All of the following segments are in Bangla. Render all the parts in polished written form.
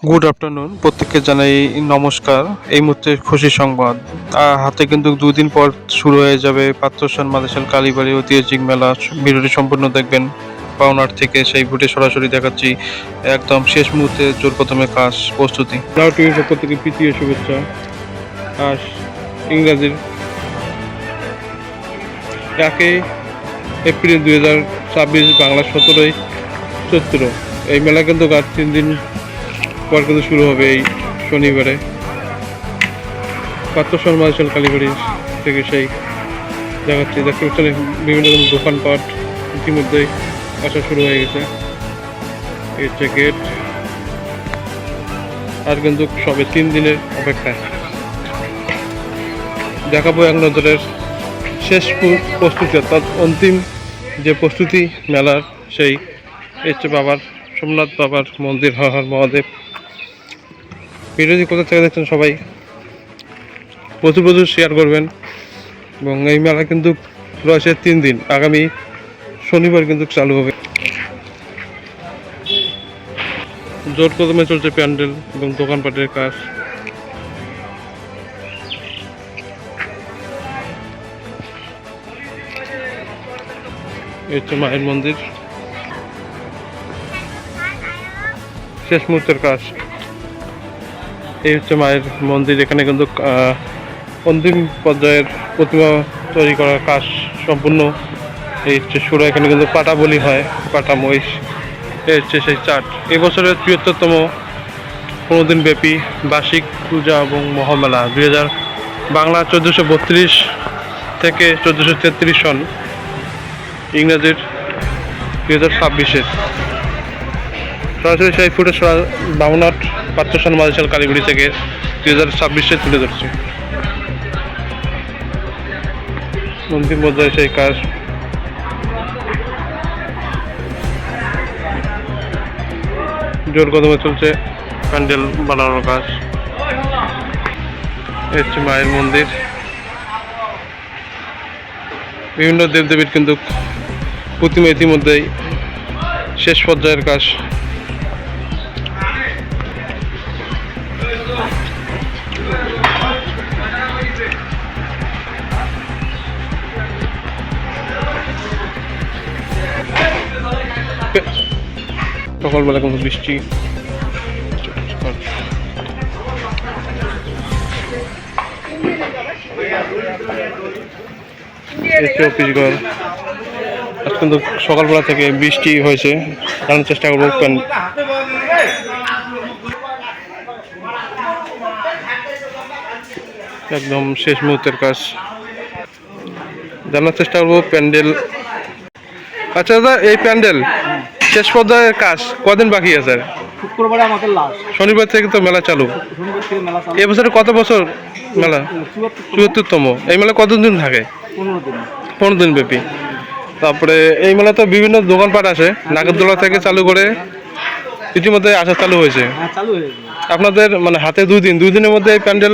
গুড আফটারনুন, প্রত্যেককে জানাই নমস্কার। এই মুহূর্তে খুশি সংবাদ, হাতে কিন্তু 2 দিন পর শুরু হয়ে যাবে পাত্রসান মাদেশাল কালীবাড়ি ঐতিহাসিক মেলা। ভিডিওটি সম্পূর্ণ দেখবেন। পাওনার থেকে সেই ভোটে সরাসরি দেখাচ্ছি একদম শেষ মুহূর্তে জোর কদমে কাজ প্রস্তুতি। লাউ টিভির পক্ষ থেকে প্রীতীয় শুভেচ্ছা। আর ইংরাজির 1 এপ্রিল 2026, বাংলা 17ই চৈত্র। এই মেলা কিন্তু আর 3 দিন পর কিন্তু শুরু হবে এই শনিবারে পাত্রসান মাদেশাল কালীবাড়ি থেকে। সেই দেখাচ্ছি, দেখতে পাচ্ছেন বিভিন্ন রকম দোকানপাট ইতিমধ্যেই আসা শুরু হয়ে গেছে। এই হচ্ছে গেট, আর কিন্তু সবে 3 দিনের অপেক্ষায়। দেখাবো এক নজরের শেষ প্রস্তুতি, অর্থাৎ অন্তিম যে প্রস্তুতি মেলার, সেই হচ্ছে বাবার সোমনাথ বাবার মন্দির। হর হর মহাদেব। ভিডিওটি কোথা থেকে দেখছেন সবাই প্রচুর শেয়ার করবেন। এবং এই মেলা কিন্তু রয়েছে 3 দিন, আগামী শনিবার কিন্তু চালু হবে। জোর কদমে চলছে প্যান্ডেল এবং দোকানপাটের কাজ। এই হচ্ছে মায়ের মন্দির, শেষ মুহূর্তের কাজ। এই হচ্ছে মায়ের মন্দির, এখানে কিন্তু অন্তিম পর্যায়ের প্রতিমা তৈরি করার কাজ সম্পূর্ণ। এই হচ্ছে শুরু, এখানে কিন্তু পাটা বলি হয়, পাটা মহিষ। এই হচ্ছে সেই চাট। এবছরের ৭৩তম 15 দিন ব্যাপী বার্ষিক পূজা এবং মহামেলা 2000 বাংলা 1432 থেকে 1433 সন, ইংরেজির 2026-এর সরাসরি সেই ফুটেজ বামুনহাট পাত্রসান মাদেশাল কালীবাড়ি থেকে 2026-এ তুলে ধরছে। অন্তিম পর্যায়ে সেই কাজ। জোর কদমে চলছে প্যান্ডেল বানানোর কাজ। এই হচ্ছে মায়ের মন্দির, বিভিন্ন দেবদেবীর কিন্তু প্রতিমা ইতিমধ্যেই শেষ পর্যায়ের কাজ। সকালবেলা কিন্তু বৃষ্টি। অফিস ঘর, আজ কিন্তু সকালবেলা থেকে বৃষ্টি হয়েছে। জানার চেষ্টা করবো একদম শেষ মুহূর্তের কাজ, জানার চেষ্টা করবো প্যান্ডেল। আচ্ছা দাদা, এই প্যান্ডেল শেষ পর্যায়ের কাজ কদিন বাকি আছে? শুক্রবারে আমাদের লাস্ট, শনিবার থেকে তো মেলা চালু। এবছরে কত বছর মেলা? ৭৪তম। এই মেলা কতদিন থাকে? 15 দিন ব্যাপী। তারপরে এই মেলা তো বিভিন্ন দোকানপাট আছে, নাগরদোলা থেকে চালু করে ইতিমধ্যে আসা চালু হয়েছে। আপনাদের মানে হাতে 2 দিন, 2 দিনের মধ্যে এই প্যান্ডেল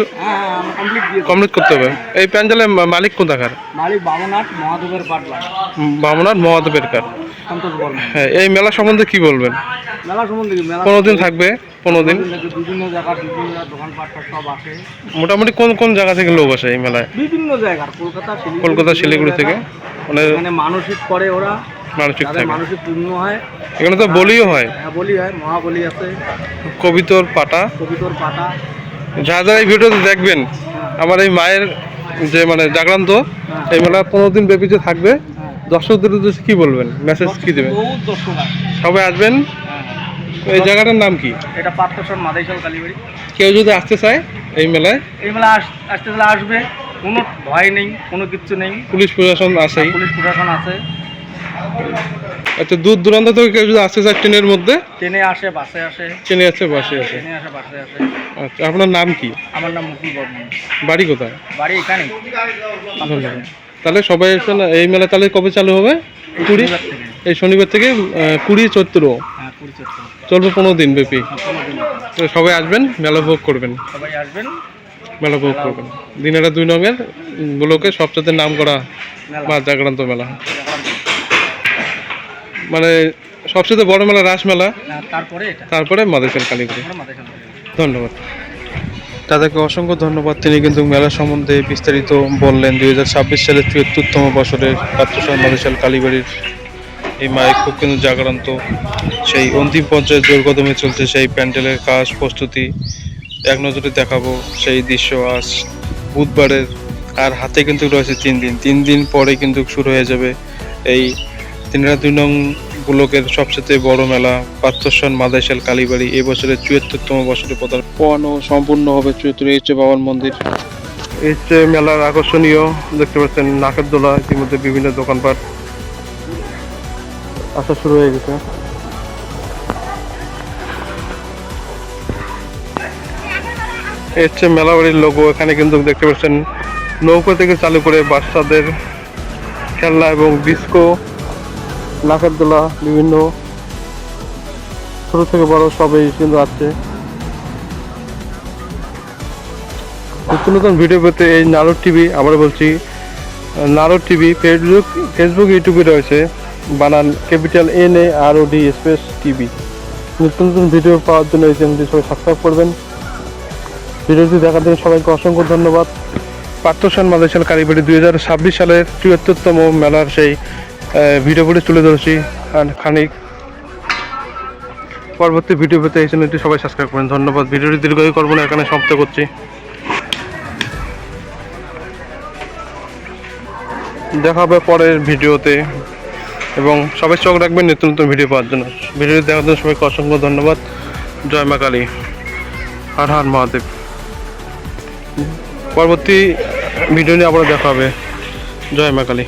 কমপ্লিট করতে হবে। এই প্যান্ডেলের মালিক কোথাকার? বামুনহাট মহাদেবের কার। হ্যাঁ, এই মেলা সম্বন্ধে কি বলবেন? মেলা সম্বন্ধে 15 দিন থাকবে। 15 দিন বিভিন্ন জায়গা, বিভিন্ন দোকানপাট সব আসে। মোটামুটি কোন কোন জায়গা থেকে লোক আসে এই মেলায়? বিভিন্ন জায়গার, কলকাতা শিলিগুড়ি থেকে। মানে এখানে মানসিক করে ওরা, মানসিক থাকে, মানসিক পূর্ণ হয়। এখানে তো বলিও হয়। হ্যাঁ, বলি হয়, মহাবলি আছে, কবিতর পাটা। যারা এই ভিডিওতে দেখবেন, আমার এই মায়ের যে মানে জাগরান্ত এই মেলা 15 দিন ব্যাপী যে থাকবে, দর্শকদের উদ্দেশ্যে কি বলবেন, মেসেজ কি দেবেন? সবাই আসবেন। এই জায়গাটার নাম কি? এটা পাত্রসান মাদেশাল কালীবাড়ি। কেউ যদি আসতে চায় এই মেলায়, আসতে গেলে আসবে, কোনো ভয় নেই, কোনো কিচ্ছু নেই। পুলিশ প্রশাসন আছে। পুলিশ প্রশাসন আছে। আচ্ছা, দূর দূরান্ত থেকে কেউ যদি আসতে চায় ট্রেনের মধ্যে? ট্রেনে আসে, বাসে আসে। ট্রেনে আছে, বাসে আছে। ট্রেনে আসে, বাসে আসে। আচ্ছা, আপনার নাম কি? আমার নাম মুকুল বর্মন। বাড়ি কোথায়? বাড়ি এখানে। ধন্যবাদ। তাহলে সবাই এসে না, এই মেলা তাহলে কবে চালু হবে? 20 এই শনিবার থেকে 20 চৈত্র। হ্যাঁ, 20 চৈত্র চলবে 15 দিন ব্যাপী। তো সবাই আসবেন, মেলা উপভোগ করবেন। সবাই আসবেন, মেলা উপভোগ করবেন। দিনেরা 2 নঙের ব্লকে সবচেয়ে নাম করা মা জাগরান্ত মেলা। মানে সবচেয়ে বড় মেলা রাস মেলা, তারপরে এটা তারপরে মাদেশাল কালীবাড়ি। আমরা মাথায় সামনে ধন্যবাদ দাদাকে, অসংখ্য ধন্যবাদ। তিনি কিন্তু মেলা সম্বন্ধে বিস্তারিত বললেন। 2026 সালের 74তম বছরের পাত্রসার মাদেশাল কালীবাড়ির এই মায়ের খুব কিন্তু জাগরন্ত, সেই অন্তিম পর্যায়ে জোর কদমে চলছে সেই প্যান্ডেলের কাজ প্রস্তুতি। এক নজরে দেখাবো সেই দৃশ্য আজ বুধবারের, আর হাতে কিন্তু রয়েছে 3 দিন। 3 দিন পরে কিন্তু শুরু হয়ে যাবে এই 2 নং ব্লকের সবচেয়ে বড় মেলা পাত্রসার মাদেশাল কালীবাড়ি। এই বছরের 74তম বছরে পদার্পণ সম্পূর্ণ হবে 74 হচ্ছে বাবার মন্দির। এই হচ্ছে মেলার আকর্ষণীয়, দেখতে পাচ্ছেন নাকের দোলা, ইতিমধ্যে বিভিন্ন দোকানপাট আসা শুরু হয়ে গেছে। এই হচ্ছে মেলা বাড়ির লোগো। এখানে কিন্তু দেখতে পাচ্ছেন নৌকো থেকে চালু করে বাচ্চাদের খেলনা এবং ডিস্কো, নাকের দোলা, বিভিন্ন ছোট থেকে বড় সবই কিন্তু আছে। নতুন নতুন ভিডিও পেতে এই নারদ টিভি, আবার বলছি নারদ টিভি, ফেসবুক ইউটিউবে রয়েছে, বানান ক্যাপিটাল NAROD স্পেস টিভি। নতুন নতুন ভিডিও পাওয়ার জন্য এই চ্যানেলটি সবাই সাবস্ক্রাইব করবেন। ভিডিওটি দেখার জন্য সবাইকে অসংখ্য ধন্যবাদ। পাত্রসার মাদেশাল কালীবাড়ি 2026 সালের 74তম মেলার সেই ভিডিও ফুটেজ তুলে ধরেছি। আর খানিক পরবর্তী ভিডিও পেতে এই চ্যানেলটি সবাই সাবস্ক্রাইব করবেন। ধন্যবাদ। ভিডিওটি দীর্ঘায়ু করবো না, এখানে সমাপ্ত করছি। দেখা হবে পরের ভিডিওতে, এবং সবাই চোখ রাখবেন নতুন নতুন ভিডিও পাওয়ার জন্য। ভিডিওটি দেখার জন্য সবাইকে অসংখ্য ধন্যবাদ। জয় মা কালী, হর হর মহাদেব। পরবর্তী ভিডিও নিয়ে আবার দেখা হবে। জয় মা কালী।